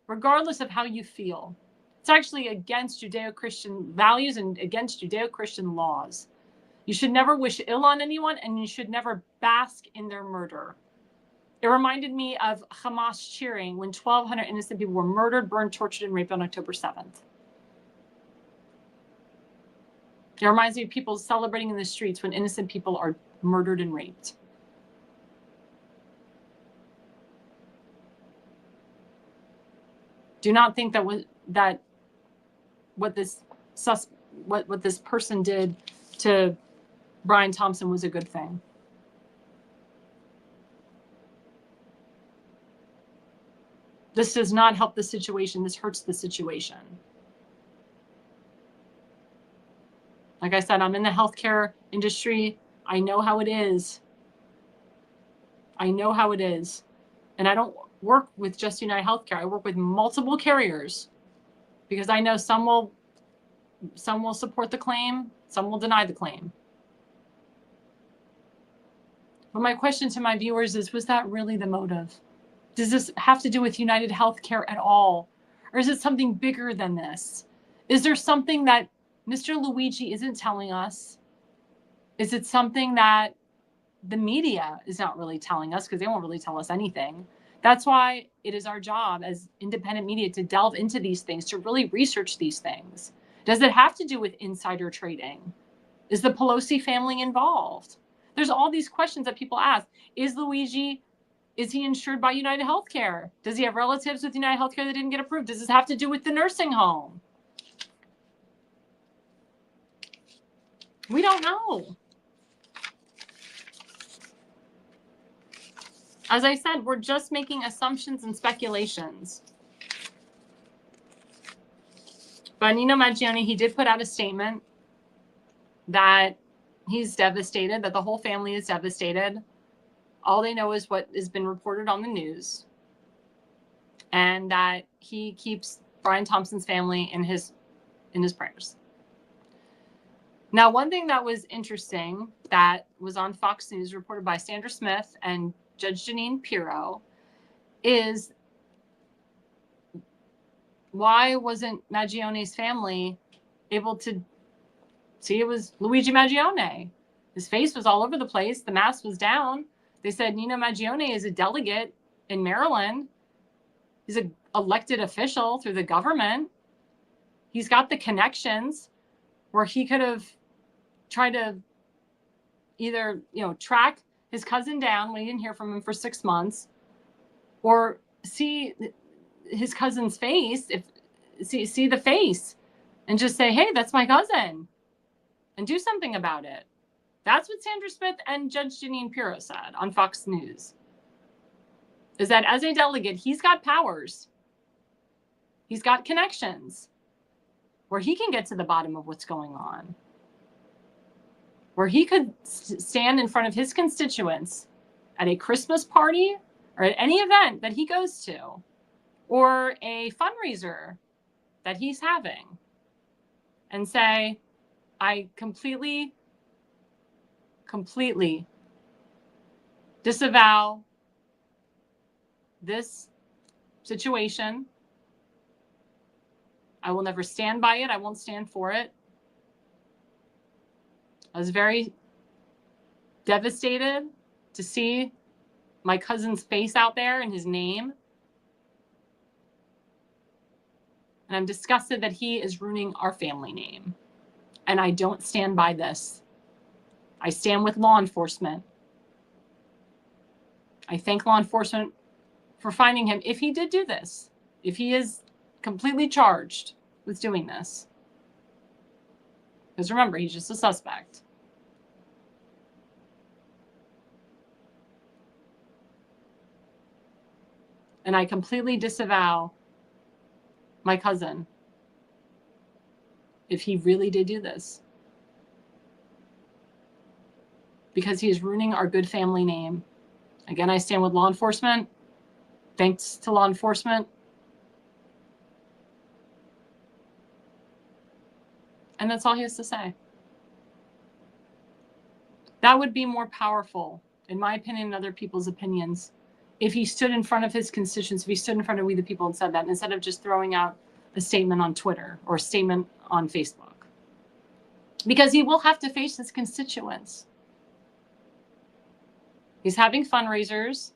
regardless of how you feel. It's actually against Judeo-Christian values and against Judeo-Christian laws. You should never wish ill on anyone, and you should never bask in their murder. It reminded me of Hamas cheering when 1,200 innocent people were murdered, burned, tortured, and raped on October 7th. It reminds me of people celebrating in the streets when innocent people are murdered and raped. Do not think that what this person did to Brian Thompson was a good thing. This does not help the situation. This hurts the situation. Like I said, I'm in the healthcare industry. I know how it is. I know how it is. And I don't work with just United Healthcare. I work with multiple carriers because I know some will support the claim, some will deny the claim. But my question to my viewers is, was that really the motive? Does this have to do with United Healthcare at all? Or is it something bigger than this? Is there something that Mr. Luigi isn't telling us? Is it something that the media is not really telling us, because they won't really tell us anything? That's why it is our job as independent media to delve into these things, to really research these things. Does it have to do with insider trading? Is the Pelosi family involved? There's all these questions that people ask. Is Luigi, is he insured by United Healthcare? Does he have relatives with United Healthcare that didn't get approved? Does this have to do with the nursing home? We don't know. As I said, we're just making assumptions and speculations. But Nino Maggione, he did put out a statement that he's devastated, that the whole family is devastated. All they know is what has been reported on the news, and that he keeps Brian Thompson's family in his prayers. Now, one thing that was interesting that was on Fox News, reported by Sandra Smith and Judge Jeanine Pirro, is why wasn't Maggione's family able to see it was Luigi Maggione? His face was all over the place. The mask was down. They said Nino Maggione is a delegate in Maryland. He's an elected official through the government. He's got the connections where he could have tried to either, track his cousin down when he didn't hear from him for 6 months, or see his cousin's face, see the face, and just say, hey, that's my cousin, and do something about it. That's what Sandra Smith and Judge Jeanine Pirro said on Fox News. is that as a delegate, he's got powers. He's got connections where he can get to the bottom of what's going on, where he could stand in front of his constituents at a Christmas party or at any event that he goes to, or a fundraiser that he's having, and say, I completely disavow this situation. I will never stand by it. I won't stand for it. I was very devastated to see my cousin's face out there and his name. And I'm disgusted that he is ruining our family name. And I don't stand by this. I stand with law enforcement. I thank law enforcement for finding him, if he did do this, if he is completely charged with doing this. Because remember, he's just a suspect. And I completely disavow my cousin if he really did do this. Because he is ruining our good family name. Again, I stand with law enforcement. Thanks to law enforcement. And that's all he has to say. That would be more powerful, in my opinion and other people's opinions, if he stood in front of his constituents, if he stood in front of We the People and said that, instead of just throwing out a statement on Twitter or a statement on Facebook. Because he will have to face his constituents. He's having fundraisers.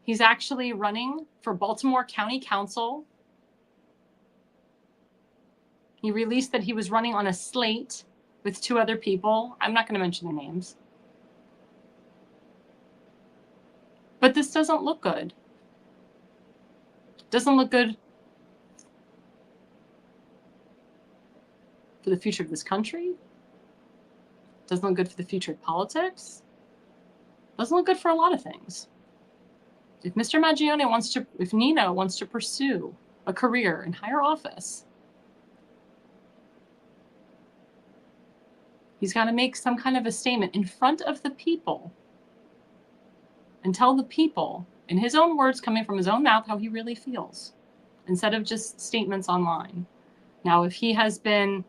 He's actually running for Baltimore County Council. He released that he was running on a slate with 2 other people. I'm not going to mention their names. But this doesn't look good. Doesn't look good for the future of this country. Doesn't look good for the future of politics. Doesn't look good for a lot of things. If Mr. Maggione wants to, if Nino wants to pursue a career in higher office, he's got to make some kind of a statement in front of the people and tell the people, in his own words, coming from his own mouth, how he really feels, instead of just statements online. Now, if he has been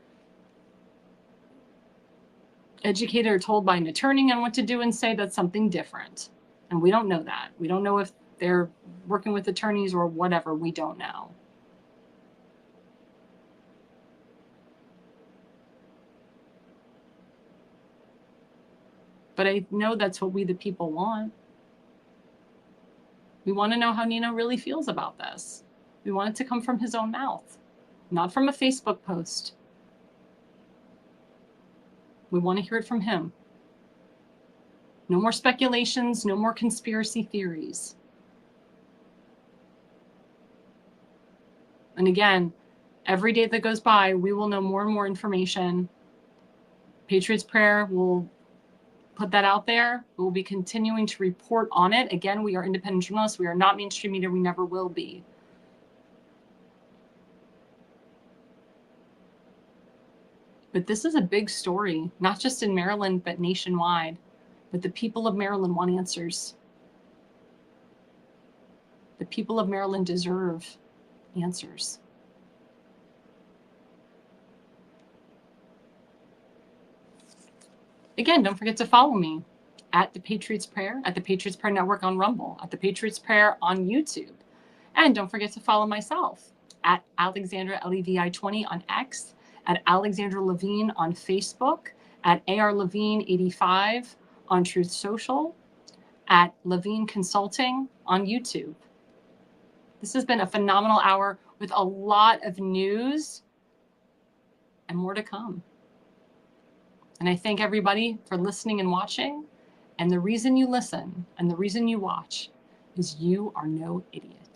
educated or told by an attorney on what to do and say, that's something different. And we don't know that. We don't know if they're working with attorneys or whatever. We don't know. But I know that's what we the people want. We want to know how Nino really feels about this. We want it to come from his own mouth, not from a Facebook post. We want to hear it from him. No more speculations, no more conspiracy theories. And again, every day that goes by, we will know more and more information. Patriots Prayer will put that out there. We will be continuing to report on it. Again, we are independent journalists. We are not mainstream media. We never will be. But this is a big story, not just in Maryland, but nationwide. But the people of Maryland want answers. The people of Maryland deserve answers. Again, don't forget to follow me at The Patriots Prayer, at The Patriots Prayer Network on Rumble, at The Patriots Prayer on YouTube. And don't forget to follow myself at Alexandra LEVI20 on X, at Alexandra Levine on Facebook, at AR Levine 85 on Truth Social, at Levine Consulting on YouTube. This has been a phenomenal hour with a lot of news and more to come. And I thank everybody for listening and watching. And the reason you listen and the reason you watch is you are no idiot.